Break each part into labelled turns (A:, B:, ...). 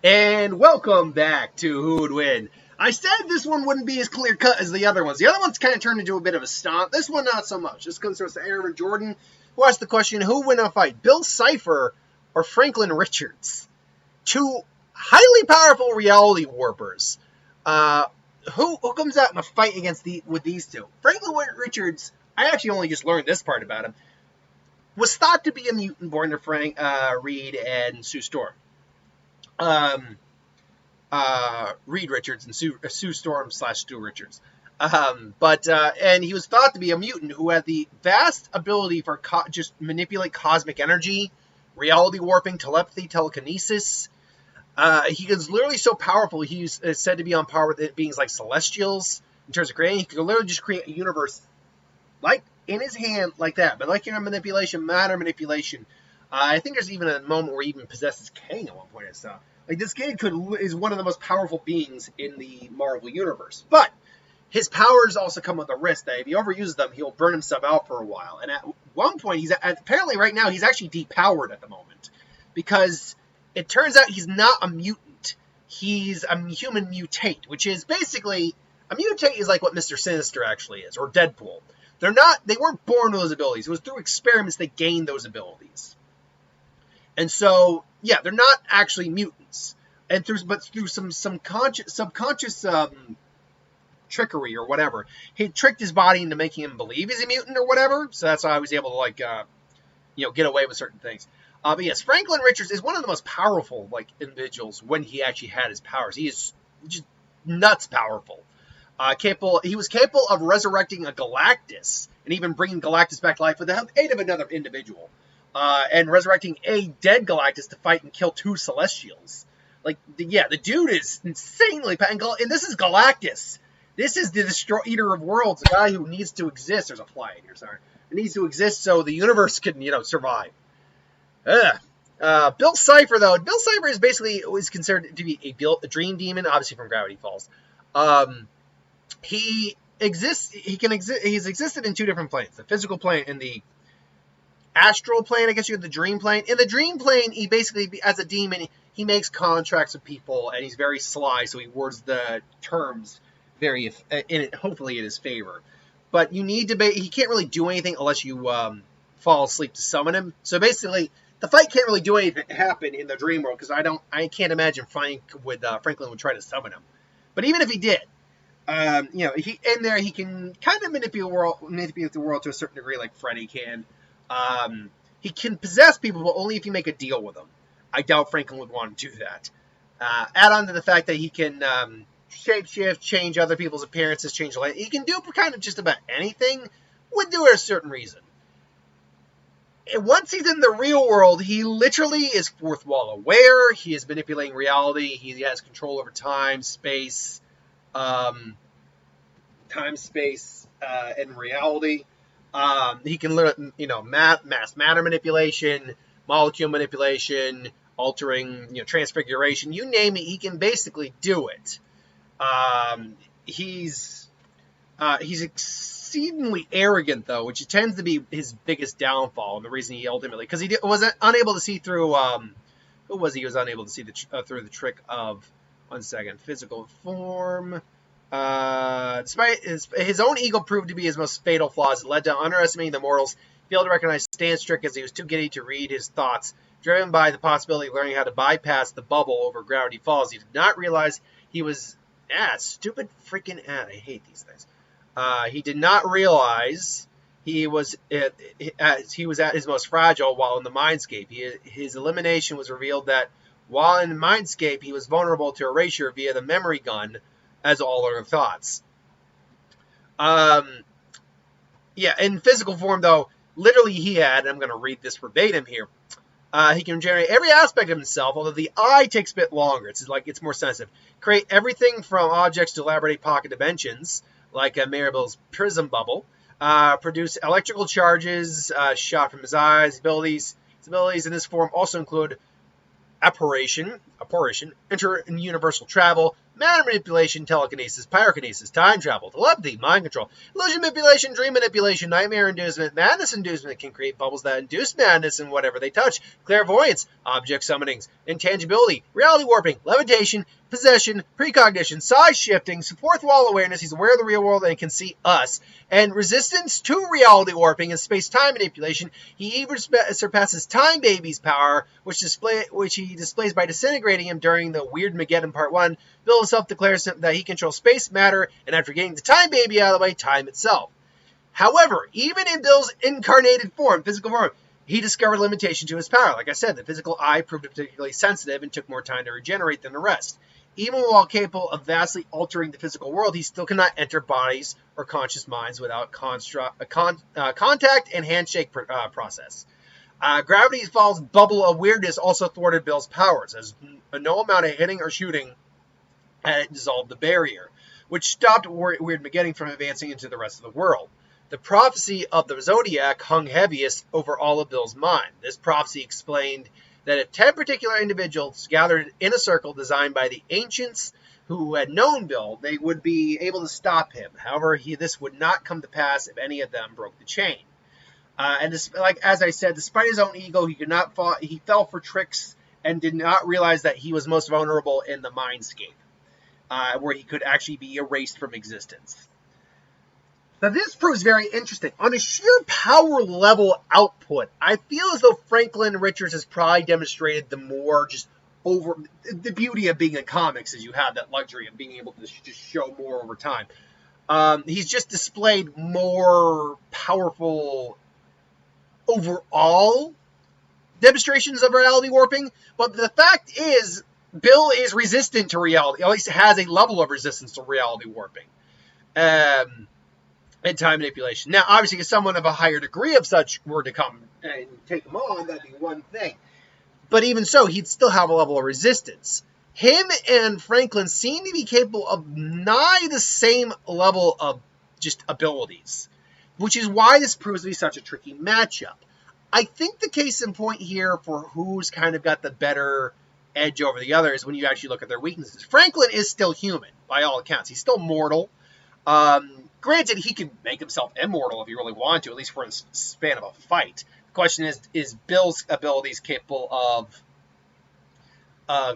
A: And welcome back to Who Would Win. I said this one wouldn't be as clear cut as the other ones. The other one's kind of turned into a bit of a stomp. This one, not so much. This comes from Aaron Jordan, who asked the question, who would win a fight, Bill Cipher or Franklin Richards? Two highly powerful reality warpers. Who comes out in a fight with these two? Franklin Richards, I actually only just learned this part about him, was thought to be a mutant born to Frank Reed and Sue Storm. Reed Richards and Sue Storm / Stu Richards. And he was thought to be a mutant who had the vast ability for just manipulate cosmic energy, reality warping, telepathy, telekinesis. He was literally so powerful, he's said to be on par with beings like Celestials in terms of creating. He could literally just create a universe like in his hand like that, but like manipulation, matter manipulation. I think there's even a moment where he even possesses Kang at one point and stuff. Like, this kid is one of the most powerful beings in the Marvel Universe. But his powers also come with a risk that if he overuses them, he'll burn himself out for a while. And at one point, apparently right now, he's actually depowered at the moment. Because it turns out he's not a mutant. He's a human mutate, which is basically, a mutate is like what Mr. Sinister actually is, or Deadpool. They weren't born with those abilities. It was through experiments they gained those abilities. And so, yeah, they're not actually mutants, but through some subconscious trickery or whatever, he tricked his body into making him believe he's a mutant or whatever. So that's how I was able to get away with certain things. But yes, Franklin Richards is one of the most powerful individuals when he actually had his powers. He is just nuts powerful. He was capable of resurrecting a Galactus and even bringing Galactus back to life with the aid of another individual. And resurrecting a dead Galactus to fight and kill two Celestials. The dude is insanely powerful. And this is Galactus. This is the Eater of Worlds, the guy who needs to exist. There's a fly in here, sorry. It needs to exist so the universe can, survive. Bill Cipher, though. Bill Cipher is considered to be a dream demon, obviously from Gravity Falls. He's existed in two different planes. The physical plane and the astral plane, I guess you have the dream plane. In the dream plane, he basically, as a demon, he makes contracts with people, and he's very sly, so he words the terms hopefully in his favor. But he can't really do anything unless you fall asleep to summon him. So basically, the fight can't really do anything happen in the dream world, because I can't imagine Franklin would try to summon him. But even if he did, he can kind of manipulate the world to a certain degree, like Freddy can. He can possess people, but only if you make a deal with them. I doubt Franklin would want to do that. Add on to the fact that he can shapeshift, change other people's appearances, change the light. He can do kind of just about anything, would do it a certain reason. And once he's in the real world, he literally is fourth wall aware. He is manipulating reality. He has control over time, space, and reality. He can learn, mass matter manipulation, molecule manipulation, altering, transfiguration. You name it, he can basically do it. He's exceedingly arrogant, though, which tends to be his biggest downfall, and the reason he ultimately, because he was unable to see through. Who was he? He was unable to see through the trick of physical form. Despite his own ego proved to be his most fatal flaws, it led to underestimating the mortals. He failed to recognize Stan's trick as he was too giddy to read his thoughts. Driven by the possibility of learning how to bypass the bubble over Gravity Falls, he did not realize he was stupid freaking ad. I hate these things. He did not realize he was at his most fragile while in the Mindscape. His elimination was revealed that while in the Mindscape, he was vulnerable to erasure via the memory gun, as all other thoughts. In physical form, though, literally he had, and I'm going to read this verbatim here, he can generate every aspect of himself, although the eye takes a bit longer. It's more sensitive. Create everything from objects to elaborate pocket dimensions, like Mirabel's prism bubble. Produce electrical charges shot from his eyes. His abilities in this form also include apparition, inter-universal travel, matter manipulation, telekinesis, pyrokinesis, time travel, telepathy, mind control, illusion manipulation, dream manipulation, nightmare inducement, madness inducement can create bubbles that induce madness in whatever they touch, clairvoyance, object summonings, intangibility, reality warping, levitation, possession, precognition, size shifting, fourth wall awareness, he's aware of the real world and can see us, and resistance to reality warping and space-time manipulation. He even surpasses Time Baby's power, which he displays by disintegrating him during the Weird Mageddon Part 1. Bill himself declares that he controls space, matter, and after getting the Time Baby out of the way, time itself. However, even in Bill's incarnated form, physical form, he discovered limitation to his power. Like I said, the physical eye proved particularly sensitive and took more time to regenerate than the rest. Even while capable of vastly altering the physical world, he still cannot enter bodies or conscious minds without contact and handshake process. Gravity Fall's bubble of weirdness also thwarted Bill's powers, as no amount of hitting or shooting had dissolved the barrier, which stopped Weird Mageddon from advancing into the rest of the world. The prophecy of the Zodiac hung heaviest over all of Bill's mind. This prophecy explained that if 10 particular individuals gathered in a circle designed by the ancients who had known Bill, they would be able to stop him. However, this would not come to pass if any of them broke the chain. As I said, despite his own ego, he fell for tricks and did not realize that he was most vulnerable in the mindscape, where he could actually be erased from existence. Now, this proves very interesting. On a sheer power level output, I feel as though Franklin Richards has probably demonstrated the beauty of being in comics is you have that luxury of being able to just show more over time. He's just displayed more powerful overall demonstrations of reality warping, but the fact is, Bill is resistant to reality, at least has a level of resistance to reality warping. And time manipulation. Now, obviously, if someone of a higher degree of such were to come and take him on, that'd be one thing. But even so, he'd still have a level of resistance. Him and Franklin seem to be capable of nigh the same level of just abilities, which is why this proves to be such a tricky matchup. I think the case in point here for who's kind of got the better edge over the others when you actually look at their weaknesses. Franklin is still human, by all accounts. He's still mortal. Granted, he can make himself immortal if he really wanted to, at least for a span of a fight. The question is Bill's abilities capable of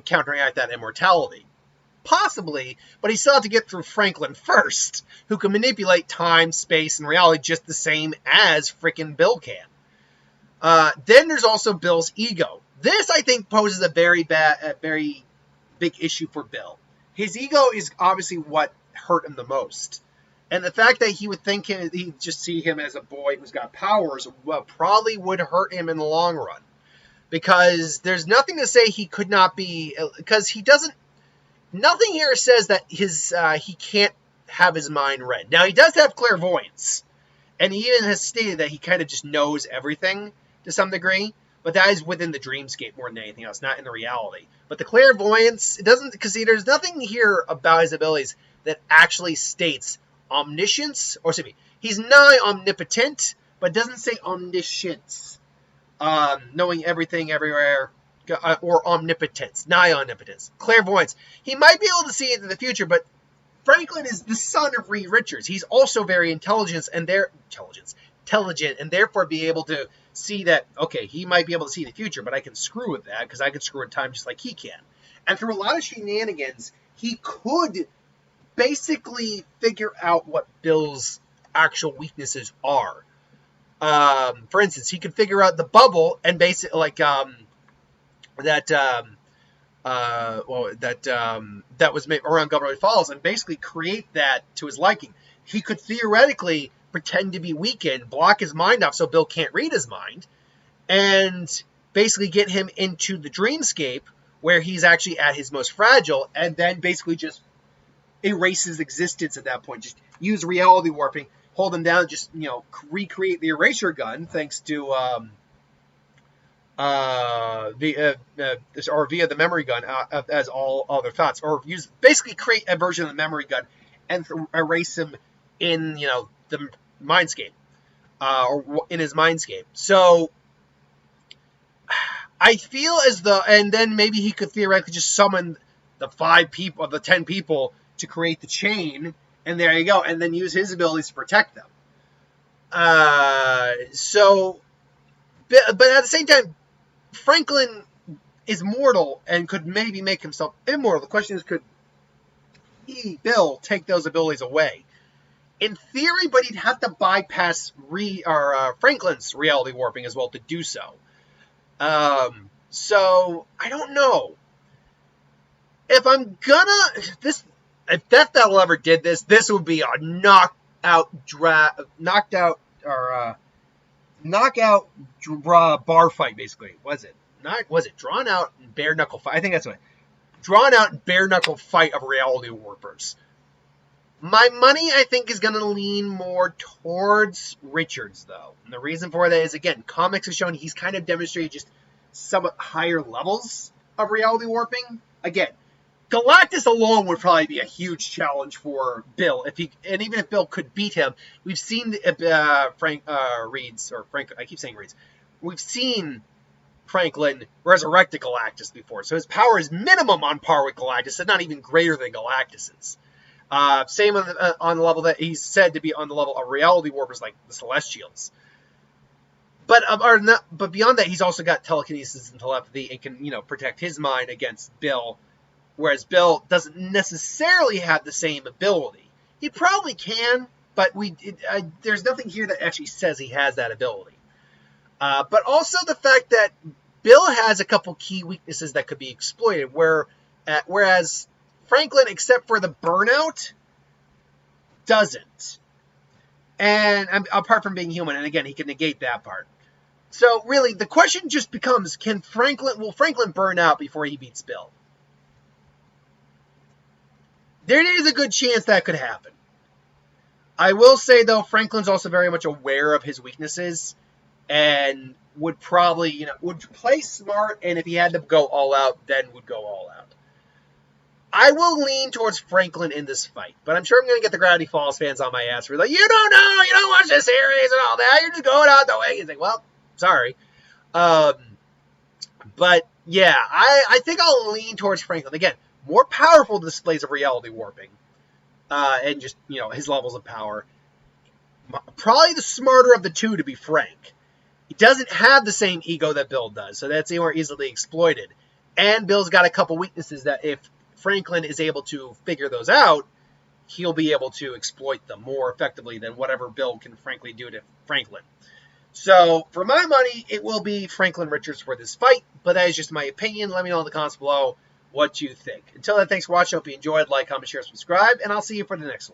A: counteract that immortality? Possibly, but he still has to get through Franklin first, who can manipulate time, space, and reality just the same as frickin' Bill can. Then there's also Bill's ego. This, I think, poses a very big issue for Bill. His ego is obviously what hurt him the most. And the fact that he would think he'd just see him as a boy who's got powers probably would hurt him in the long run. Because there's nothing to say he could not be, because he doesn't, nothing here says that he can't have his mind read. Now, he does have clairvoyance. And he even has stated that he kind of just knows everything to some degree. But that is within the dreamscape more than anything else, not in the reality. But the clairvoyance, it doesn't, because there's nothing here about his abilities that actually states omniscience, or excuse me, he's nigh omnipotent, but doesn't say omniscience, knowing everything everywhere, or omnipotence, nigh omnipotence. Clairvoyance, he might be able to see into the future, but Franklin is the son of Reed Richards. He's also very intelligent, and therefore be able to see that, okay, he might be able to see the future, but I can screw with that, because I can screw with time just like he can. And through a lot of shenanigans, he could basically figure out what Bill's actual weaknesses are. For instance, he could figure out the bubble and basically that was made around Gilroy Falls and basically create that to his liking. He could theoretically pretend to be weakened, block his mind off so Bill can't read his mind, and basically get him into the dreamscape where he's actually at his most fragile, and then basically just erase his existence at that point. Just use reality warping, hold him down, just, recreate the eraser gun thanks to via the memory gun as all other thoughts, or basically create a version of the memory gun and erase him in the mindscape, or in his mindscape. So I feel as though, and then maybe he could theoretically just summon the 5 people, the 10 people to create the chain, and there you go, and then use his abilities to protect them. But at the same time, Franklin is mortal and could maybe make himself immortal. The question is, could Bill, take those abilities away? In theory, but he'd have to bypass Franklin's reality warping as well to do so. So I don't know. If Death Battle ever did this would be a knockout bar fight, basically. Was it drawn out bare knuckle fight? I think that's what. Drawn out bare knuckle fight of reality warpers. My money, I think, is going to lean more towards Richards, though. And the reason for that is, again, comics have shown he's kind of demonstrated just somewhat higher levels of reality warping. Again, Galactus alone would probably be a huge challenge for Bill. Even if Bill could beat him, we've seen we've seen Franklin resurrected Galactus before, so his power is minimum on par with Galactus, and not even greater than Galactus's. Same on the level that he's said to be on the level of reality warpers like the Celestials. But beyond that, he's also got telekinesis and telepathy and can protect his mind against Bill, whereas Bill doesn't necessarily have the same ability. He probably can, but there's nothing here that actually says he has that ability. But also the fact that Bill has a couple key weaknesses that could be exploited, whereas Franklin, except for the burnout, doesn't. And apart from being human, and again, he can negate that part. So really, the question just becomes, will Franklin burn out before he beats Bill? There is a good chance that could happen. I will say, though, Franklin's also very much aware of his weaknesses and would probably, would play smart, and if he had to go all out, then would go all out. I will lean towards Franklin in this fight, but I'm sure I'm going to get the Gravity Falls fans on my ass for like, you don't know, you don't watch the series and all that, you're just going out the way. You think, well, sorry. But yeah, I think I'll lean towards Franklin. Again, more powerful displays of reality warping, and just, his levels of power. Probably the smarter of the two, to be frank. He doesn't have the same ego that Bill does, so that's more easily exploited. And Bill's got a couple weaknesses that if Franklin is able to figure those out, he'll be able to exploit them more effectively than whatever Bill can frankly do to Franklin. So, for my money, it will be Franklin Richards for this fight, but that is just my opinion. Let me know in the comments below what you think. Until then, thanks for watching. Hope you enjoyed. Like, comment, share, subscribe, and I'll see you for the next one.